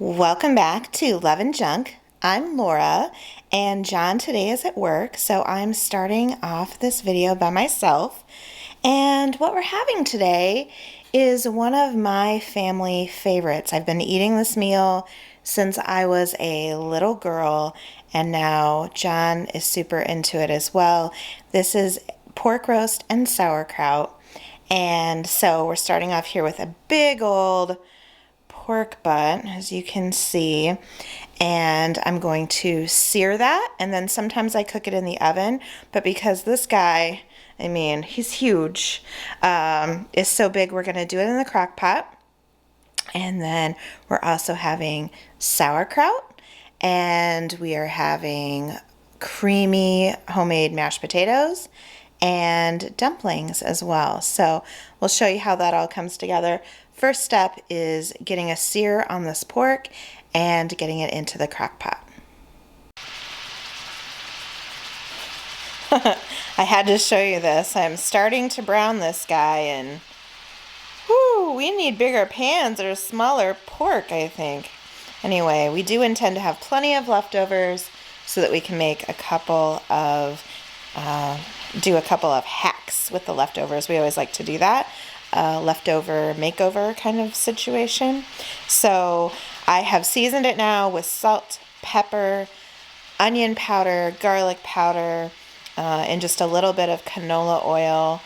Welcome back to Love and Junk. I'm Laura, and John today is at work, so I'm starting off this video by myself. And what we're having today is one of my family favorites. I've been eating this meal since I was a little girl, and now John is super into it as well. This is pork roast and sauerkraut. And so we're starting off here with a big old pork butt, as you can see, and I'm going to sear that, and then sometimes I cook it in the oven, but because this guy, I mean, he's huge, is so big, we're going to do it in the crock pot. And then we're also having sauerkraut, and we are having creamy homemade mashed potatoes and dumplings as well. So we'll show you how that all comes together. First step is getting a sear on this pork and getting it into the crock pot. I had to show you this. I'm starting to brown this guy, and whew, we need bigger pans or smaller pork, I think. Anyway, we do intend to have plenty of leftovers so that we can make a couple of hacks with the leftovers. We always like to do that. Leftover makeover kind of situation. So I have seasoned it now with salt, pepper, onion powder, garlic powder, and just a little bit of canola oil.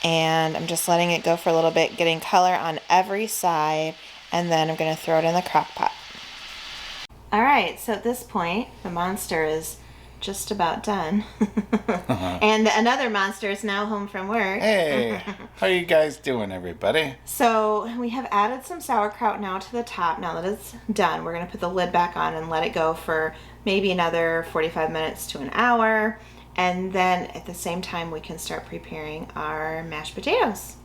And I'm just letting it go for a little bit, getting color on every side, and then I'm going to throw it in the crock pot. All right, so at this point, the monster is just about done. And another monster is now home from work. Hey, how you guys doing, everybody? So we have added some sauerkraut now to the top. Now that it's done, we're going to put the lid back on and let it go for maybe another 45 minutes to an hour. And then at the same time, we can start preparing our mashed potatoes.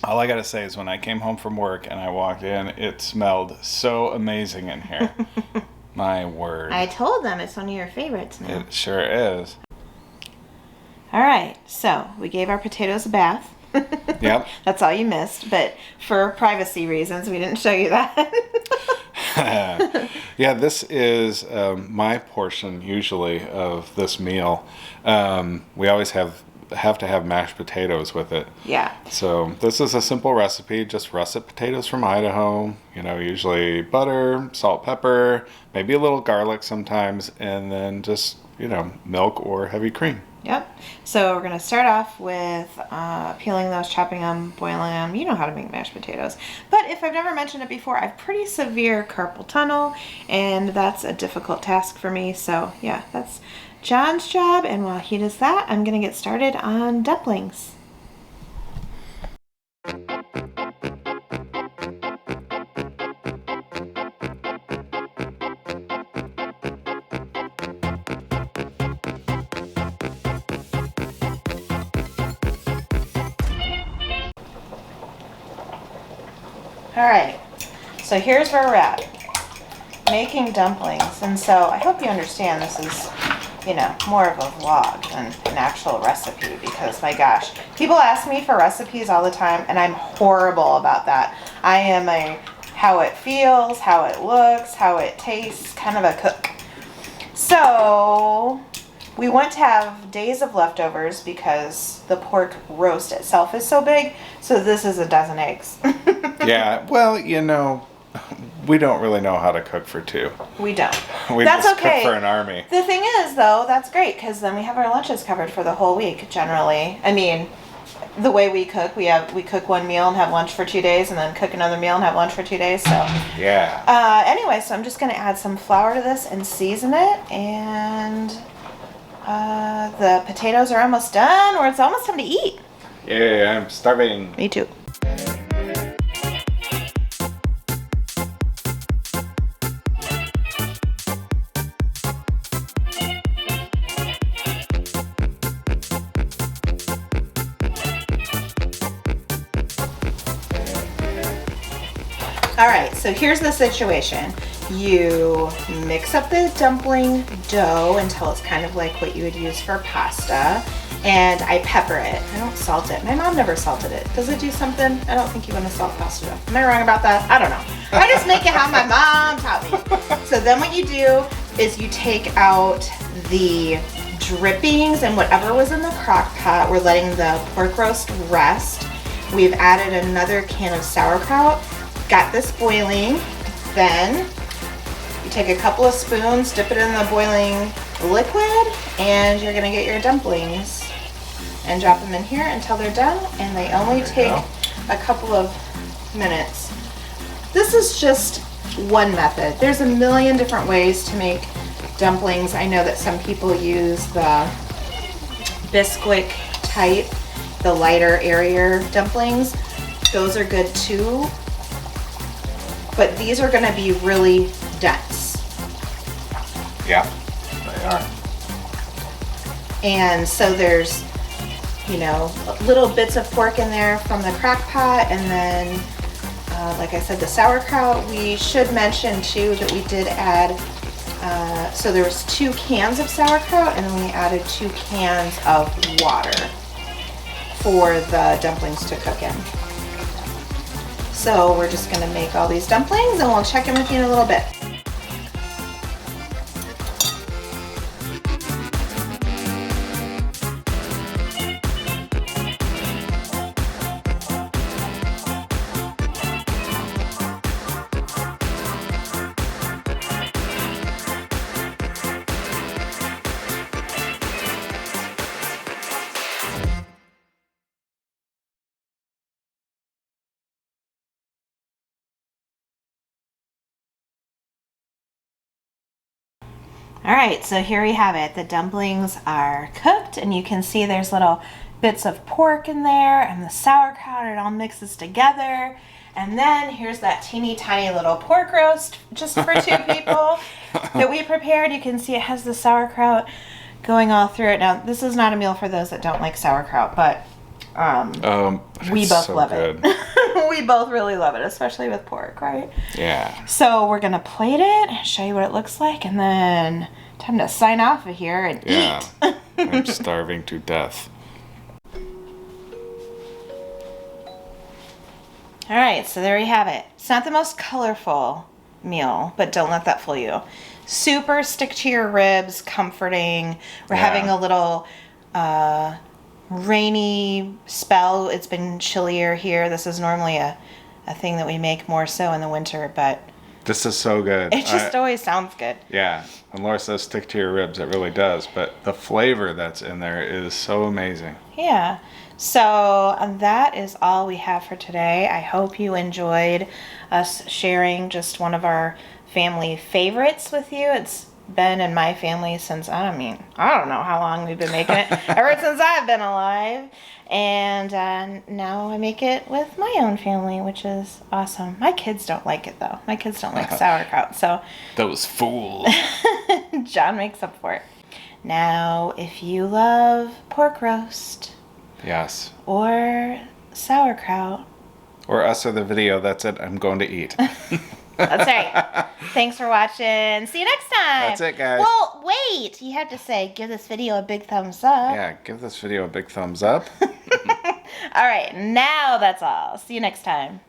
All I gotta say is when I came home from work and I walked in, it smelled so amazing in here. My word. I told them it's one of your favorites now. It sure is. All right, so we gave our potatoes a bath. Yep. That's all you missed, but for privacy reasons, we didn't show you that. Yeah, this is my portion usually of this meal. We always have to have mashed potatoes with it. Yeah. So this is a simple recipe, just russet potatoes from Idaho, usually butter, salt, pepper, maybe a little garlic sometimes, and then just, milk or heavy cream. Yep. So we're going to start off with peeling those, chopping them, boiling them. You know how to make mashed potatoes. But if I've never mentioned it before, I have pretty severe carpal tunnel, and that's a difficult task for me. So yeah, that's John's job, and while he does that, I'm going to get started on dumplings. Alright, so here's where we're at, making dumplings, and so I hope you understand this is, more of a vlog than an actual recipe, because my gosh, people ask me for recipes all the time, and I'm horrible about that. I am a how it feels, how it looks, how it tastes, kind of a cook. So we want to have days of leftovers because the pork roast itself is so big, so this is a dozen eggs. Yeah, well, we don't really know how to cook for two. We don't. That's just okay. Cook for an army. The thing is, though, that's great because then we have our lunches covered for the whole week. Generally, I mean, the way we cook, we cook one meal and have lunch for 2 days, and then cook another meal and have lunch for 2 days. So yeah. Anyway, so I'm just gonna add some flour to this and season it, and the potatoes are almost done, or it's almost time to eat. Yeah, I'm starving. Me too. All right, so here's the situation. You mix up the dumpling dough until it's kind of like what you would use for pasta. And I pepper it. I don't salt it. My mom never salted it. Does it do something? I don't think you want to salt pasta dough. Am I wrong about that? I don't know. I just make it how my mom taught me. So then what you do is you take out the drippings and whatever was in the crock pot. We're letting the pork roast rest. We've added another can of sauerkraut. Got this boiling. Then you take a couple of spoons, dip it in the boiling liquid, and you're gonna get your dumplings and drop them in here until they're done, and they only take a couple of minutes. This is just one method. There's a million different ways to make dumplings. I know that some people use the Bisquick type, the lighter, airier dumplings. Those are good too, but these are gonna be really dense. Yeah, they are. And so there's, you know, little bits of pork in there from the crock pot, and then, like I said, the sauerkraut. We should mention too that we did add, so there was 2 cans of sauerkraut, and then we added 2 cans of water for the dumplings to cook in. So we're just gonna make all these dumplings, and we'll check in with you in a little bit. All right, so here we have it. The dumplings are cooked, and you can see there's little bits of pork in there and the sauerkraut. It all mixes together. And then here's that teeny tiny little pork roast just for 2 people that we prepared. You can see it has the sauerkraut going all through it. Now, this is not a meal for those that don't like sauerkraut, but we both so love good. it. We both really love it, especially with pork, right? Yeah. So we're gonna plate it, show you what it looks like, and then time to sign off of here and eat. I'm starving to death. All right, so there you have it. It's not the most colorful meal, but don't let that fool you. Super stick to your ribs, comforting. We're having a little rainy spell. It's been chillier here. This is normally a thing that we make more so in the winter, but This is so good. it just always sounds good. Yeah, when Laura says stick to your ribs, it really does. But the flavor that's in there is so amazing. Yeah. So that is all we have for today. I hope you enjoyed us sharing just one of our family favorites with you. It's been in my family since, I don't know how long we've been making it. Ever since I've been alive. And now I make it with my own family, which is awesome. My kids don't like it, though. My kids don't like sauerkraut, so Those fools. John makes up for it. Now, if you love pork roast Yes. or sauerkraut, Or us or the video, that's it. I'm going to eat. that's right. Thanks for watching. See you next time. That's it, guys. Well, wait. You have to say, give this video a big thumbs up. Yeah, give this video a big thumbs up. All right. Now that's all. See you next time.